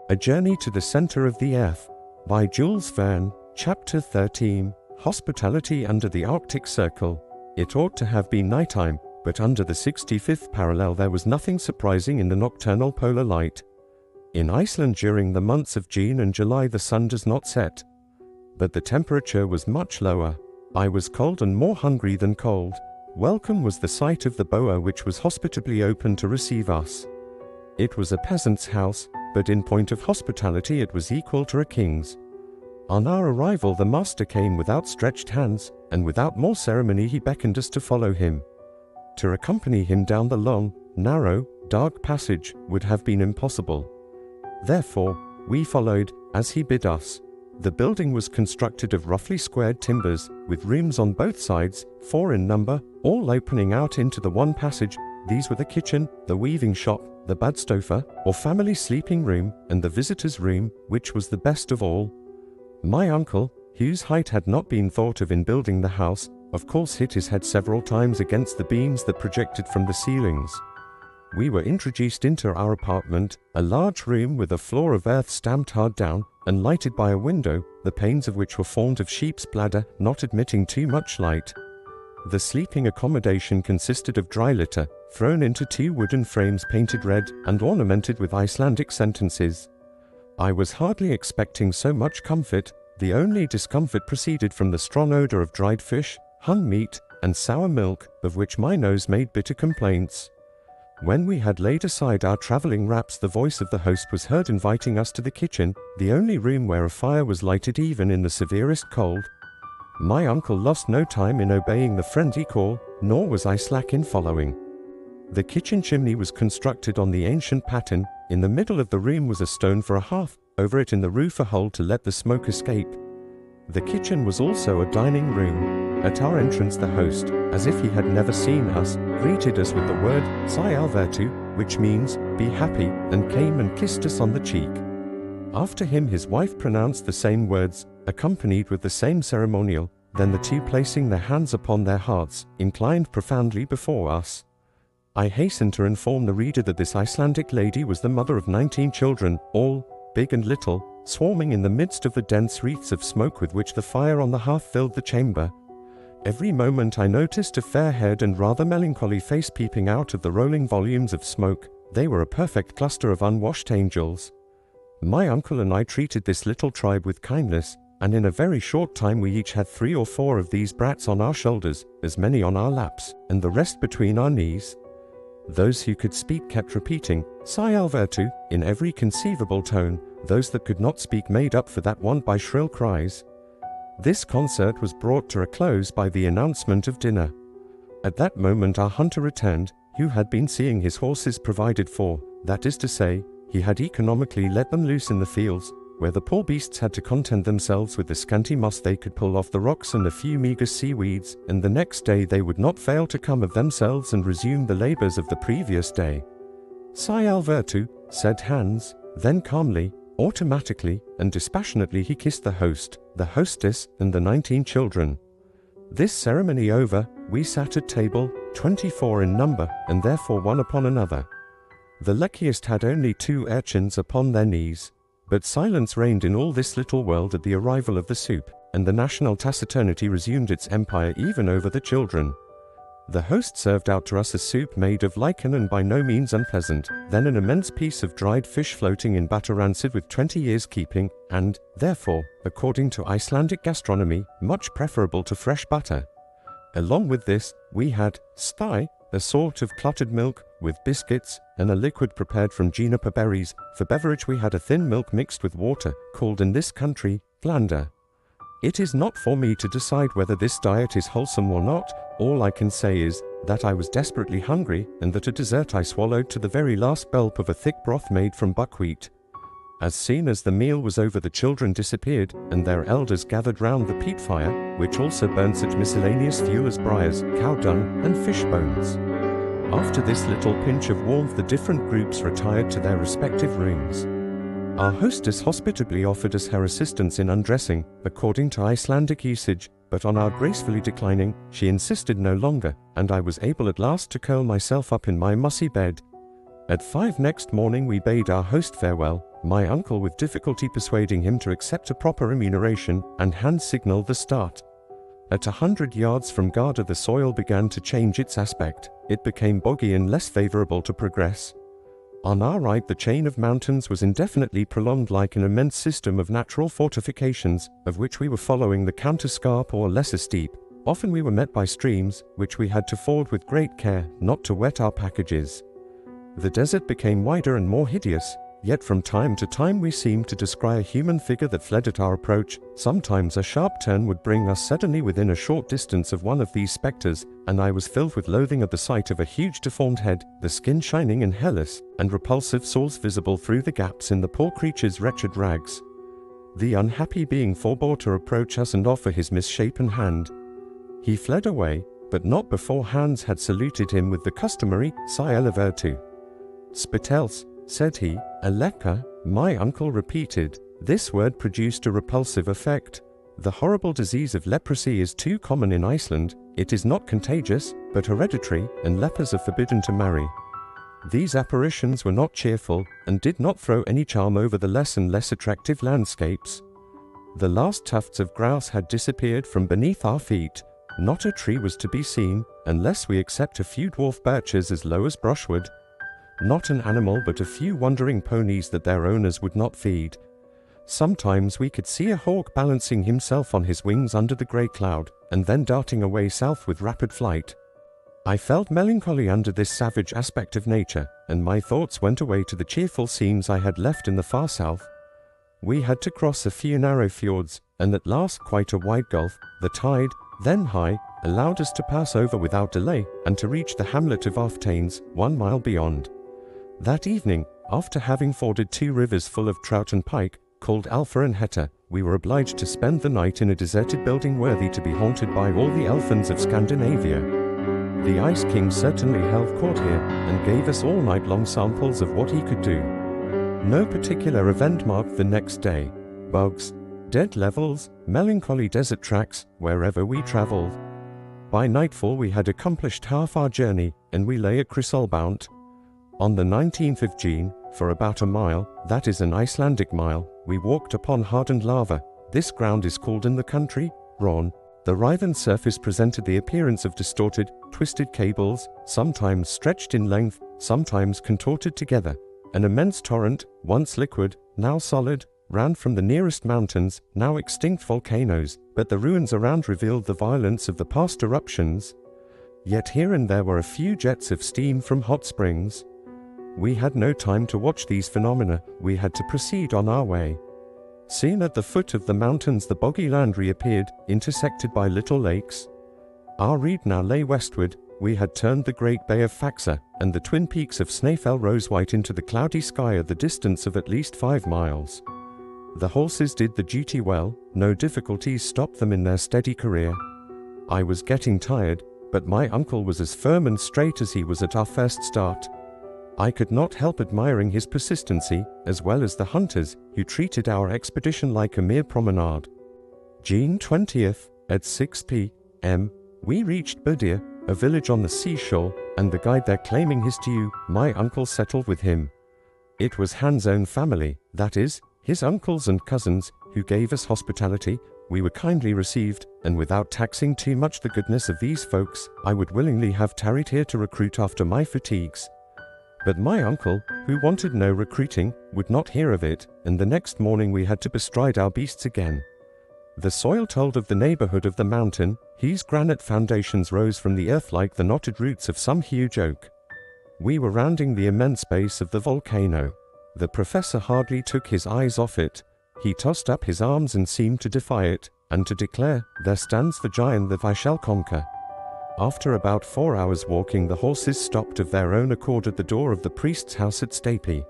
A Journey to the Center of the Earth, by Jules Verne, Chapter 13, Hospitality under the Arctic Circle. It ought to have been nighttime, but under the 65th parallel there was nothing surprising in the nocturnal polar light. In Iceland during the months of June and July the sun does not set. But the temperature was much lower. I was cold and more hungry than cold. Welcome was the sight of the bower which was hospitably open to receive us. It was a peasant's house, but in point of hospitality it was equal to a king's. On our arrival the master came with outstretched hands, and without more ceremony he beckoned us to follow him. To accompany him down the long, narrow, dark passage would have been impossible. Therefore, we followed, as he bid us. The building was constructed of roughly squared timbers, with rooms on both sides, 4 in number, all opening out into the one passage. These were the kitchen, the weaving shop, the badstofa, or family sleeping room, and the visitor's room, which was the best of all. My uncle, whose height had not been thought of in building the house, of course hit his head several times against the beams that projected from the ceilings. We were introduced into our apartment, a large room with a floor of earth stamped hard down, and lighted by a window, the panes of which were formed of sheep's bladder, not admitting too much light. The sleeping accommodation consisted of dry litter, thrown into 2 wooden frames painted red and ornamented with Icelandic sentences. I was hardly expecting so much comfort. The only discomfort proceeded from the strong odor of dried fish, hung meat, and sour milk, of which my nose made bitter complaints. When we had laid aside our traveling wraps the voice of the host was heard inviting us to the kitchen, the only room where a fire was lighted even in the severest cold. My uncle lost no time in obeying the friendly call, nor was I slack in following. The kitchen chimney was constructed on the ancient pattern. In the middle of the room was a stone for a hearth, over it in the roof a hole to let the smoke escape. The kitchen was also a dining room. At our entrance the host, as if he had never seen us, greeted us with the word "Sæl which means, be happy, and came and kissed us on the cheek. After him his wife pronounced the same words, accompanied with the same ceremonial. Then the two, placing their hands upon their hearts, inclined profoundly before us. I hasten to inform the reader that this Icelandic lady was the mother of 19 children, all, big and little, swarming in the midst of the dense wreaths of smoke with which the fire on the hearth filled the chamber. Every moment I noticed a fair-haired and rather melancholy face peeping out of the rolling volumes of smoke. They were a perfect cluster of unwashed angels. My uncle and I treated this little tribe with kindness, and in a very short time we each had 3 or 4 of these brats on our shoulders, as many on our laps, and the rest between our knees. Those who could speak kept repeating, "Sæl" in every conceivable tone. Those that could not speak made up for that want by shrill cries. This concert was brought to a close by the announcement of dinner. At that moment our hunter returned, who had been seeing his horses provided for, that is to say, he had economically let them loose in the fields, where the poor beasts had to content themselves with the scanty moss they could pull off the rocks and a few meagre seaweeds, and the next day they would not fail to come of themselves and resume the labors of the previous day. "Sæl," said Hans, then calmly, automatically, and dispassionately he kissed the host, the hostess, and the 19 children. This ceremony over, we sat at table, 24 in number, and therefore one upon another. The luckiest had only 2 urchins upon their knees. But silence reigned in all this little world at the arrival of the soup, and the national taciturnity resumed its empire even over the children. The host served out to us a soup made of lichen and by no means unpleasant, then an immense piece of dried fish floating in batter rancid with 20 years keeping, and, therefore, according to Icelandic gastronomy, much preferable to fresh butter. Along with this, we had sty, a sort of clotted milk, with biscuits, and a liquid prepared from juniper berries. For beverage we had a thin milk mixed with water, called in this country, glander. It is not for me to decide whether this diet is wholesome or not. All I can say is, that I was desperately hungry, and that at dessert I swallowed to the very last gulp of a thick broth made from buckwheat. As soon as the meal was over the children disappeared, and their elders gathered round the peat fire, which also burned such miscellaneous fuel as briars, cow dung, and fish bones. After this little pinch of warmth the different groups retired to their respective rooms. Our hostess hospitably offered us her assistance in undressing, according to Icelandic usage, but on our gracefully declining, she insisted no longer, and I was able at last to curl myself up in my mussy bed. At 5 next morning we bade our host farewell, my uncle with difficulty persuading him to accept a proper remuneration, and hand signaled the start. At 100 yards from Garda the soil began to change its aspect. It became boggy and less favorable to progress. On our right the chain of mountains was indefinitely prolonged like an immense system of natural fortifications, of which we were following the counterscarp or lesser steep. Often we were met by streams, which we had to ford with great care, not to wet our packages. The desert became wider and more hideous, yet from time to time we seemed to descry a human figure that fled at our approach. Sometimes a sharp turn would bring us suddenly within a short distance of one of these spectres, and I was filled with loathing at the sight of a huge deformed head, the skin shining and hairless, and repulsive sores visible through the gaps in the poor creature's wretched rags. The unhappy being forbore to approach us and offer his misshapen hand. He fled away, but not before Hans had saluted him with the customary "Sai elevertu." "Spitels," said he. "A leper," my uncle repeated. This word produced a repulsive effect. The horrible disease of leprosy is too common in Iceland. It is not contagious, but hereditary, and lepers are forbidden to marry. These apparitions were not cheerful, and did not throw any charm over the less and less attractive landscapes. The last tufts of grass had disappeared from beneath our feet. Not a tree was to be seen, unless we except a few dwarf birches as low as brushwood. Not an animal but a few wandering ponies that their owners would not feed. Sometimes we could see a hawk balancing himself on his wings under the grey cloud, and then darting away south with rapid flight. I felt melancholy under this savage aspect of nature, and my thoughts went away to the cheerful scenes I had left in the far south. We had to cross a few narrow fjords, and at last quite a wide gulf. The tide, then high, allowed us to pass over without delay, and to reach the hamlet of Aftanes, 1 mile beyond. That evening, after having forded 2 rivers full of trout and pike, called Alfa and Hetta, we were obliged to spend the night in a deserted building worthy to be haunted by all the elfins of Scandinavia. The Ice King certainly held court here, and gave us all night-long samples of what he could do. No particular event marked the next day. Bugs, dead levels, melancholy desert tracks, wherever we travelled. By nightfall we had accomplished half our journey, and we lay at Krisolbount. On the 19th of June, for about a mile, that is an Icelandic mile, we walked upon hardened lava. This ground is called in the country, Ron. The writhen surface presented the appearance of distorted, twisted cables, sometimes stretched in length, sometimes contorted together. An immense torrent, once liquid, now solid, ran from the nearest mountains, now extinct volcanoes, but the ruins around revealed the violence of the past eruptions. Yet here and there were a few jets of steam from hot springs. We had no time to watch these phenomena, we had to proceed on our way. Soon at the foot of the mountains the boggy land reappeared, intersected by little lakes. Our route now lay westward. We had turned the great bay of Faxa, and the twin peaks of Snæfell rose white into the cloudy sky at the distance of at least 5 miles. The horses did the duty well, no difficulties stopped them in their steady career. I was getting tired, but my uncle was as firm and straight as he was at our first start. I could not help admiring his persistency, as well as the hunters, who treated our expedition like a mere promenade. June 20th, at 6 p.m., we reached Budir, a village on the seashore, and the guide there claiming his due, my uncle settled with him. It was Hans' own family, that is, his uncles and cousins, who gave us hospitality. We were kindly received, and without taxing too much the goodness of these folks, I would willingly have tarried here to recruit after my fatigues. But my uncle, who wanted no recruiting, would not hear of it, and the next morning we had to bestride our beasts again. The soil told of the neighborhood of the mountain, whose granite foundations rose from the earth like the knotted roots of some huge oak. We were rounding the immense base of the volcano. The professor hardly took his eyes off it. He tossed up his arms and seemed to defy it, and to declare, "There stands the giant that I shall conquer." After about 4 hours walking, the horses stopped of their own accord at the door of the priest's house at Stapi.